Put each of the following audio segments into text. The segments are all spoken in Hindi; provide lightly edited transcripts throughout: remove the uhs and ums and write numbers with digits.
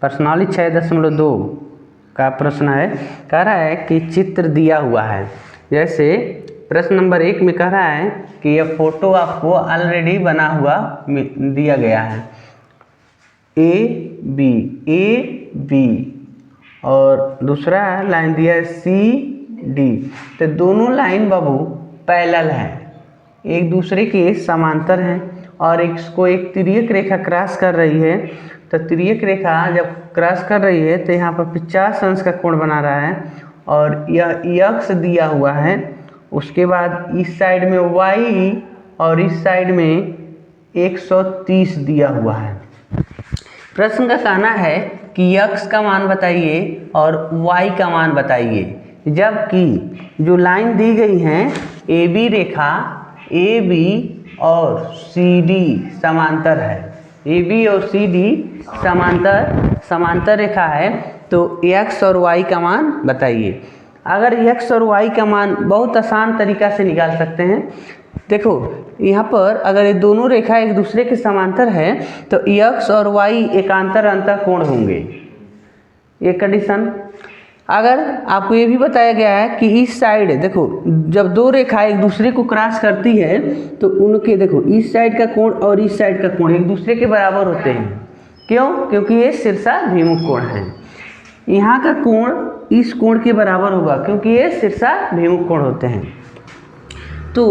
प्रश्नावली 6.2 का प्रश्न है। कह रहा है कि चित्र दिया हुआ है। जैसे प्रश्न नंबर 1 में कह रहा है कि यह फोटो आपको ऑलरेडी बना हुआ दिया गया है, ए बी और दूसरा लाइन दिया है CD। तो दोनों लाइन बाबू पैरेलल है, एक दूसरे के समांतर हैं और इसको एक तिर्यक रेखा क्रॉस कर रही है। तो तिर्यक रेखा जब क्रॉस कर रही है तो यहाँ पर 50 अंश का कोण बना रहा है और यह अक्ष दिया हुआ है। उसके बाद इस साइड में Y और इस साइड में 130 दिया हुआ है। प्रश्न का कहना है कि x का मान बताइए और y का मान बताइए, जबकि जो लाइन दी गई हैं AB रेखा AB और CD समांतर है। AB और CD समांतर रेखा है। तो x और y का मान बताइए। अगर x और y का मान बहुत आसान तरीका से निकाल सकते हैं। देखो यहाँ पर अगर ये दोनों रेखा एक दूसरे के समांतर है तो x और y एकांतर अंतःकोण होंगे, ये कंडीशन। अगर आपको ये भी बताया गया है कि इस साइड देखो, जब दो रेखा एक दूसरे को क्रॉस करती है तो उनके देखो इस साइड का कोण और इस साइड का कोण एक दूसरे के बराबर होते हैं। क्यों? क्योंकि ये शीर्षाभिमुख कोण है। यहाँ का कोण इस कोण के बराबर होगा क्योंकि ये शीर्षाभिमुख कोण होते हैं। तो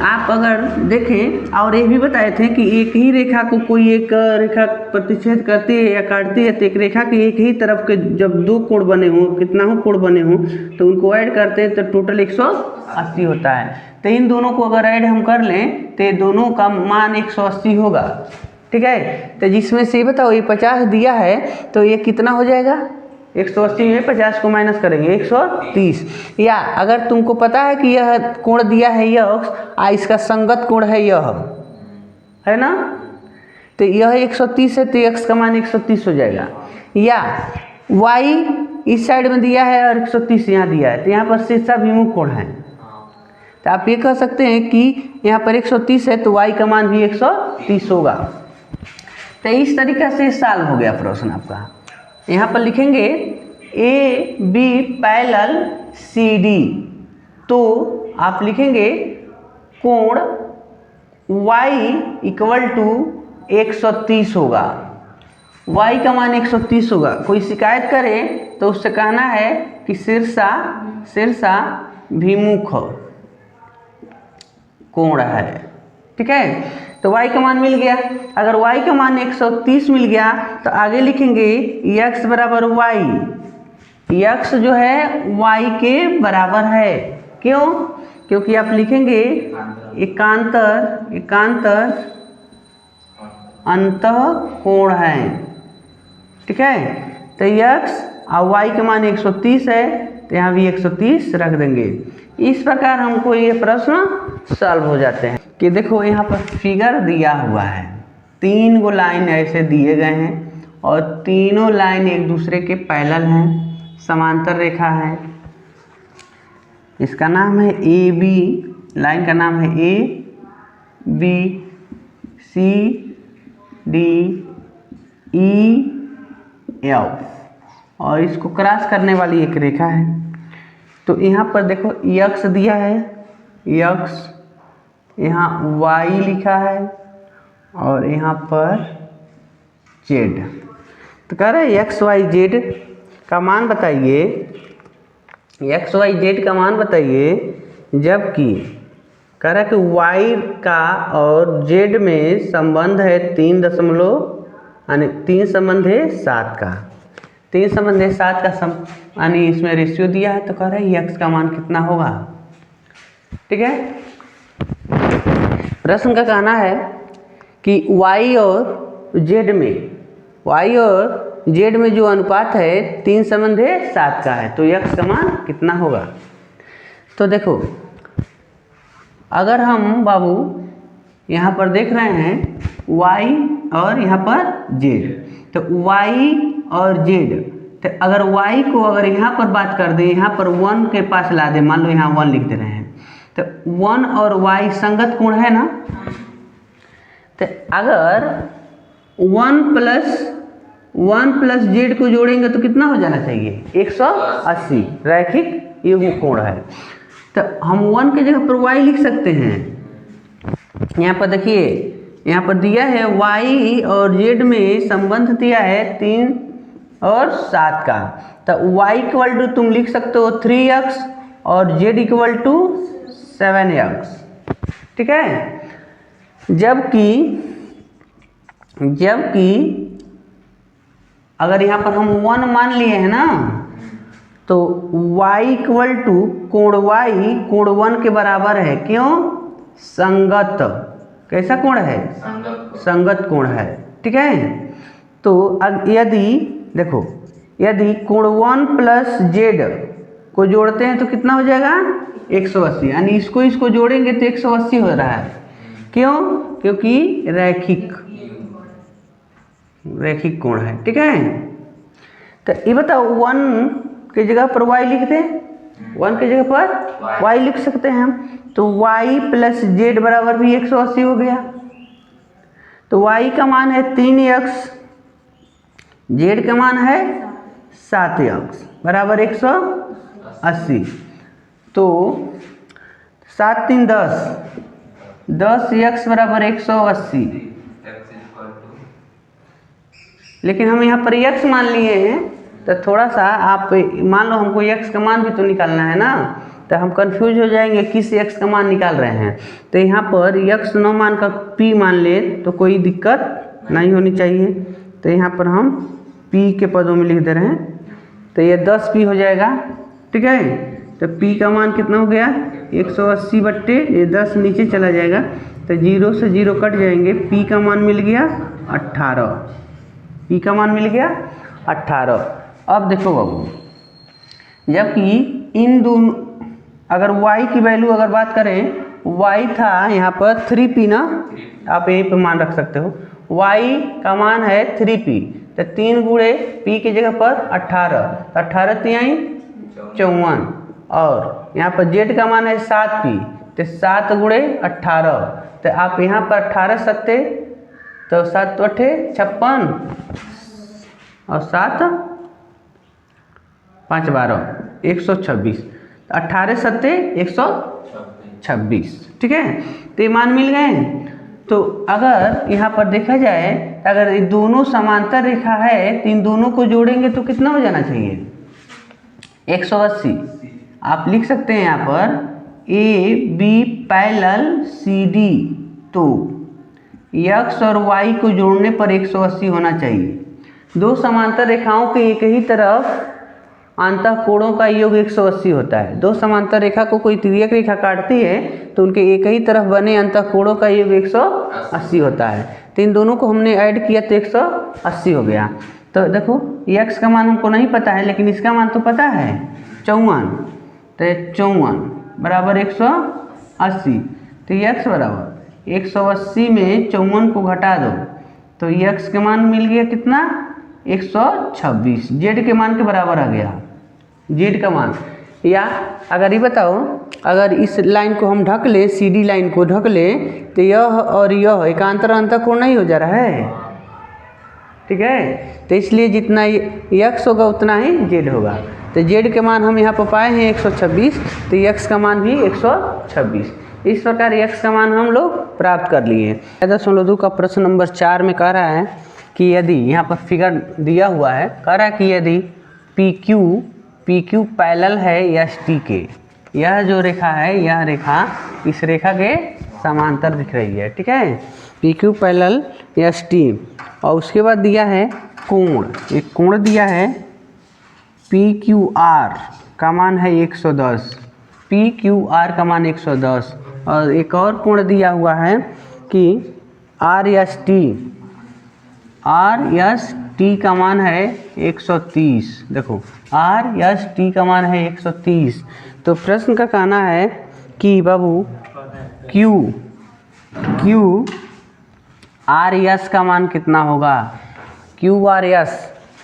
आप अगर देखें और ये भी बताए थे कि एक ही रेखा को कोई एक रेखा प्रतिच्छेद करती है या काटती है तो एक रेखा के एक ही तरफ के जब दो कोण बने हों, कितना हो कोण बने हों, तो उनको ऐड करते हैं तो टोटल 180 होता है। तो इन दोनों को अगर ऐड हम कर लें तो दोनों का मान 180 होगा। ठीक है, तो जिसमें से बताओ ये 50 दिया है तो ये कितना हो जाएगा? 180 में 50 को माइनस करेंगे 130। या अगर तुमको पता है कि यह कोण दिया है यह इसका संगत कोण है यह, है ना, तो यह 130 है तो x का मान 130 हो जाएगा। या y इस साइड में दिया है और 130 यहाँ दिया है तो यहाँ पर शीर्षाभिमुख कोण है। तो आप ये कह सकते हैं कि यहाँ पर 130 है तो y का मान भी 130 होगा। तो इस तरीक़े से सॉल्व हो गया प्रश्न आपका। यहाँ पर लिखेंगे AB पैरेलल CD, तो आप लिखेंगे कोण Y इक्वल टू 130 होगा, Y का मान 130 होगा। कोई शिकायत करे तो उससे कहना है कि शीर्षाभिमुख कोण है। ठीक है, तो y का मान मिल गया। अगर y का मान 130 मिल गया तो आगे लिखेंगे x बराबर y। x जो है y के बराबर है। क्यों? क्योंकि आप लिखेंगे एकांतर अंतःकोण है। ठीक है, तो x और y का मान 130 है तो यहाँ भी 130 रख देंगे। इस प्रकार हमको ये प्रश्न सॉल्व हो जाते हैं। कि देखो यहाँ पर फिगर दिया हुआ है, 3 गो लाइन ऐसे दिए गए हैं और तीनों लाइन एक दूसरे के पैरेलल हैं, समांतर रेखा है। इसका नाम है AB, लाइन का नाम है ABCDEF और इसको क्रॉस करने वाली एक रेखा है। तो यहाँ पर देखो x दिया है, x, यहाँ y लिखा है और यहाँ पर z। तो कह रहे हैं x y z का मान बताइए, x y z का मान बताइए, जबकि कह रहा है कि y का और z में संबंध है 3 संबंध है 7 का, 3 संबंध है 7 का यानी इसमें रेशियो दिया है। तो कह रहा है x का मान कितना होगा। ठीक है, प्रश्न का कहना है कि y और z में जो अनुपात है 3 संबंध है 7 का है, तो x का मान कितना होगा। तो देखो अगर हम बाबू यहाँ पर देख रहे हैं y और यहाँ पर z, तो y और z, तो अगर y को अगर यहाँ पर बात कर दें, यहाँ पर 1 के पास ला दें, मान लो यहाँ 1 लिख दे रहे हैं, तो 1 और y संगत कोण है ना। तो अगर 1 प्लस 1 प्लस जेड को जोड़ेंगे तो कितना हो जाना चाहिए 180 रैखिक युग्म कोण है। तो हम 1 की जगह पर y लिख सकते हैं। यहाँ पर देखिए, यहाँ पर दिया है y और z में संबंध दिया है 3 और 7 का। तो y इक्वल टू तुम लिख सकते हो 3x और z इक्वल टू 7x, ठीक है। जबकि अगर यहाँ पर हम 1 मान लिए हैं ना, तो y इक्वल टू कोण y कोण 1 के बराबर है। क्यों? संगत। कैसा कोण है? संगत कोण है, ठीक है। तो यदि देखो, यदि कोण 1 प्लस जेड को जोड़ते हैं तो कितना हो जाएगा 180, यानी इसको जोड़ेंगे तो 180 हो रहा है। क्यों? क्योंकि रैखिक कोण है, ठीक है। तो ये बताओ 1 की जगह पर y लिख दें, 1 की जगह पर y लिख सकते हैं हम। तो y प्लस जेड बराबर भी 180 हो गया। तो y का मान है 3x, z का मान है 7x बराबर 180। तो 7 3 10x बराबर 180। लेकिन हम यहाँ पर x मान लिए हैं, तो थोड़ा सा आप मान लो हमको x का मान भी तो निकालना है ना, तो हम कंफ्यूज हो जाएंगे किस x का मान निकाल रहे हैं। तो यहाँ पर x न मान का p मान ले तो कोई दिक्कत नहीं होनी चाहिए। तो यहाँ पर हम p के पदों में लिख दे रहे हैं, तो ये 10p हो जाएगा, ठीक है। तो p का मान कितना हो गया 180 बट्टे ये 10 नीचे चला जाएगा, तो 0 से 0 कट जाएंगे। p का मान मिल गया 18, p का मान मिल गया 18। अब देखो बाबू, जबकि इन दोनों अगर y की वैल्यू अगर बात करें, y था यहाँ पर 3p ना, आप यहीं पे मान रख सकते हो। y का मान है 3p, तो 3 गुणे p की जगह पर 18, तो 18 तिहाई 54, और यहाँ पर z का मान है 7p, तो 7 गुणे 18, तो आप यहाँ पर 18 सत्ते तो 7 अठे 56 और 7 5 12 126, 18 सत्ते 126, ठीक है। तो ये मान मिल गए। तो अगर यहाँ पर देखा जाए, अगर ये दोनों समांतर रेखा है तो इन दोनों को जोड़ेंगे तो कितना हो जाना चाहिए 180। आप लिख सकते हैं यहाँ पर AB पैरेलल CD, तो x और y को जोड़ने पर 180 होना चाहिए। दो समांतर रेखाओं के एक ही तरफ अंतः कोणों का योग 180 होता है। दो समांतर रेखा को कोई तिर्यक रेखा काटती है तो उनके एक ही तरफ बने अंतः कोणों का योग 180 होता है। तो इन दोनों को हमने ऐड किया तो 180 हो गया। तो देखो x का मान हमको नहीं पता है, लेकिन इसका मान तो पता है 54, तो 54 बराबर 180। तो x बराबर 180 में 54 को घटा दो तो x के मान मिल गया कितना 126, z के मान के बराबर आ गया z का मान। या अगर ये बताओ, अगर इस लाइन को हम ढक ले, CD लाइन को ढक ले, तो यह और यह एकांतर अंतः कोण नहीं हो जा रहा है, ठीक है। तो इसलिए जितना x होगा उतना ही z होगा। तो z के मान हम यहाँ पर पाए हैं 126, तो x का मान भी 126। इस प्रकार x का मान हम लोग प्राप्त कर लिए। 10.2 का प्रश्न नंबर 4 में कह रहा है कि यदि यहाँ पर फिगर दिया हुआ है, कह रहा है कि यदि PQ पैरेलल है ST के, यह जो रेखा है यह रेखा इस रेखा के समांतर दिख रही है, ठीक है। PQ पैरेलल ST, और उसके बाद दिया है कोण, एक कोण दिया है PQR का मान है 110, PQR का मान 110, और एक और कोण दिया हुआ है कि RST का मान है 130। देखो RST का मान है 130। तो प्रश्न का कहना है कि बाबू QRS का मान कितना होगा, QRS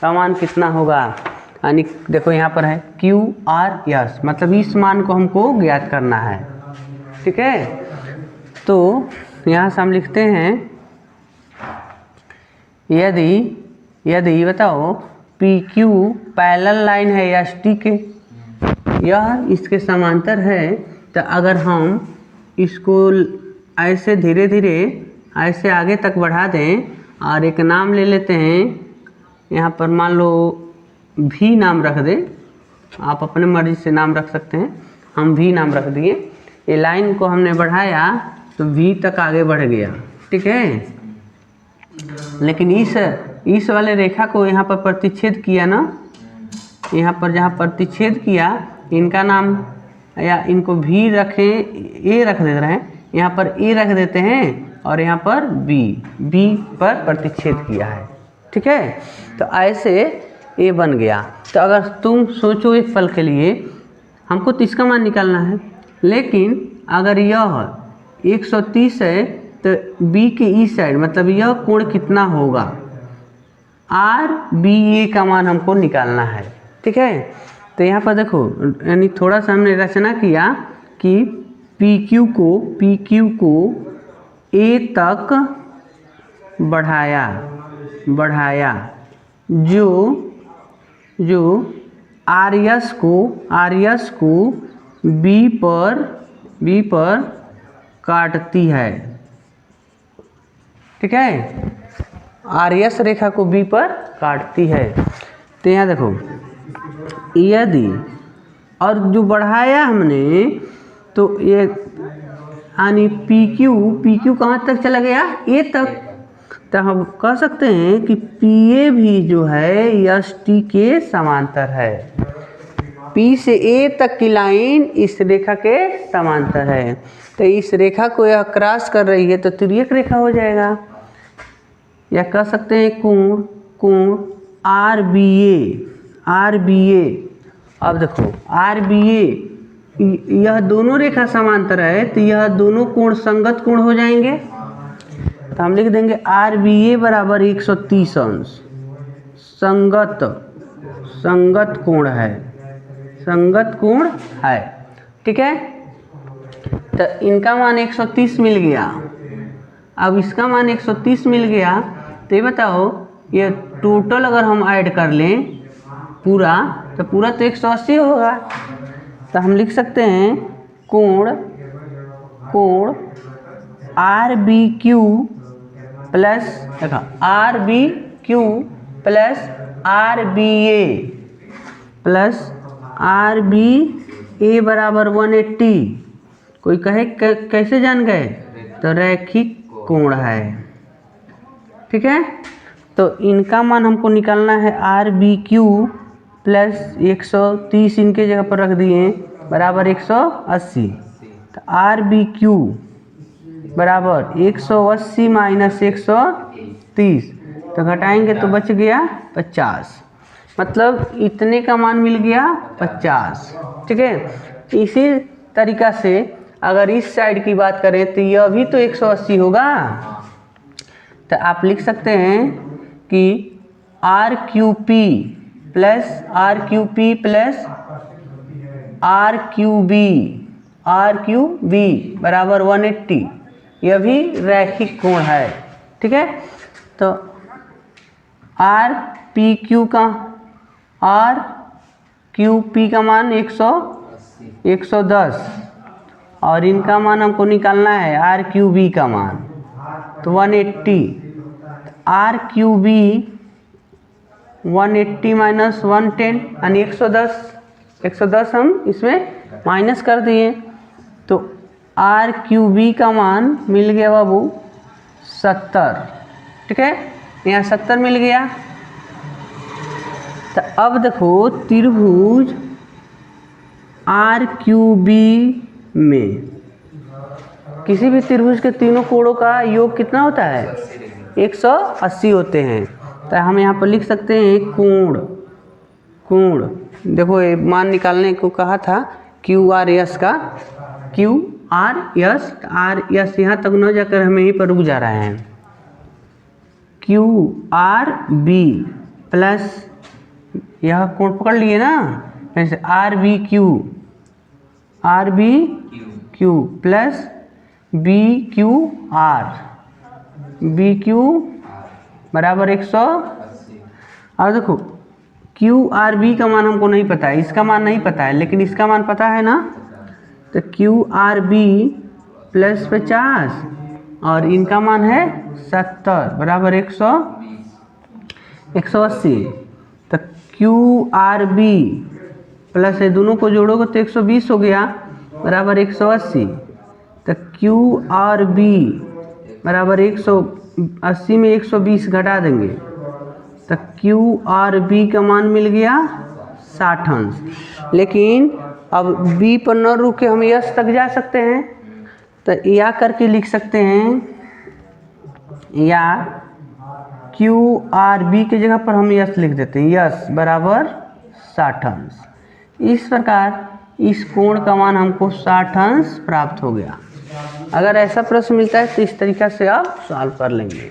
का मान कितना होगा, यानी देखो यहाँ पर है QRS, मतलब इस मान को हमको ज्ञात करना है, ठीक है। तो यहाँ से हम लिखते हैं यदि यदि बताओ पी क्यू पैरेलल लाइन है एस टी के, यह इसके समांतर है, तो अगर हम इसको ऐसे धीरे धीरे ऐसे आगे तक बढ़ा दें और एक नाम ले लेते हैं, यहाँ पर मान लो भी नाम रख दें, आप अपने मर्जी से नाम रख सकते हैं, हम भी नाम रख दिए। ये लाइन को हमने बढ़ाया तो भी तक आगे बढ़ गया, ठीक है। लेकिन इस वाले रेखा को यहाँ पर प्रतिच्छेद किया ना, यहाँ पर जहाँ प्रतिच्छेद किया, इनका नाम या इनको भी रखें, ए रख दे रहे हैं, यहाँ पर ए रख देते हैं और यहाँ पर बी पर प्रतिच्छेद किया है, ठीक है। तो ऐसे ए बन गया। तो अगर तुम सोचो एक पल के लिए, हमको तो इसका मान निकालना है, लेकिन अगर यह 130 है तो बी के इस साइड मतलब यह कोण कितना होगा, आर बी ए का मान हमको निकालना है, ठीक है। तो यहाँ पर देखो, यानी थोड़ा सा हमने रचना किया कि पी क्यू को ए तक बढ़ाया, जो आर एस को बी पर काटती है, ठीक है। आर एस रेखा को बी पर काटती है। तो यहाँ देखो, यदि और जो बढ़ाया हमने तो ये यानी पी क्यू कहाँ तक चला गया, ए तक। तो हम कह सकते हैं कि पी ए भी जो है एस टी के समांतर है। पी से ए तक की लाइन इस रेखा के समांतर है। तो इस रेखा को यह क्रॉस कर रही है तो तिर्यक रेखा हो जाएगा, या कह सकते हैं कोण आर बी ए। अब देखो आर बी ए, यह दोनों रेखा समांतर है तो यह दोनों कोण संगत कोण हो जाएंगे। तो हम लिख देंगे आर बी ए बराबर 130 अंश संगत कोण है, ठीक है। तो इनका मान 130 मिल गया। अब इसका मान 130 मिल गया, तो ये बताओ ये टोटल अगर हम ऐड कर लें पूरा तो 180 होगा। तो हम लिख सकते हैं कोण R B Q plus R B Q plus R B A बराबर 180। कोई कहे कैसे जान गए, तो रैखिक कोण है, ठीक है। तो इनका मान हमको निकालना है आर बी क्यू प्लस 130 इनके जगह पर रख दिए बराबर 180। तो आर बी क्यू बराबर 180 माइनस 130, तो घटाएंगे तो बच गया 50, मतलब इतने का मान मिल गया 50, ठीक है। इसी तरीका से अगर इस साइड की बात करें तो यह भी तो 180 होगा। तो आप लिख सकते हैं कि R Q P plus R Q B बराबर 180, यह भी रैखिक कोण है, ठीक है। तो आर क्यू पी का मान 110 और इनका मान हमको निकालना है आर क्यू बी का मान, तो 180। आर क्यू बी 180 माइनस 110 यानी 110 हम इसमें माइनस कर दिए, तो आर क्यू बी का मान मिल गया बाबू 70, ठीक है। यहाँ 70 मिल गया। तो अब देखो त्रिभुज आर क्यू बी में किसी भी त्रिभुज के तीनों कोणों का योग कितना होता है, 180 होते हैं। तो हम यहाँ पर लिख सकते हैं कोण देखो ये मान निकालने को कहा था क्यू आर एस का, क्यू आर एस यहाँ तक न जाकर हमें यहीं पर रुक जा रहे हैं। क्यू आर बी प्लस यह कोण पकड़ लिए ना, जैसे R B Q plus B Q बराबर 100। अब देखो क्यू आर बी का मान हमको नहीं पता है, इसका मान नहीं पता है, लेकिन इसका मान पता है ना। तो क्यू आर बी प्लस 50 और इनका मान है 70 बराबर 180। तो क्यू आर बी प्लस है, दोनों को जोड़ोगे तो 120 हो गया बराबर 180। तो क्यू आर बी बराबर 180 में 120 घटा देंगे तो क्यू आर बी का मान मिल गया 60 अंश। लेकिन अब बी पर न रुक के हम यस तक जा सकते हैं, तो या करके लिख सकते हैं, या क्यू आर बी की जगह पर हम यस लिख देते हैं, यस बराबर 60 अंश। इस प्रकार इस कोण का मान हमको 60 अंश प्राप्त हो गया। अगर ऐसा प्रश्न मिलता है तो इस तरीक़ा से आप सॉल्व कर लेंगे।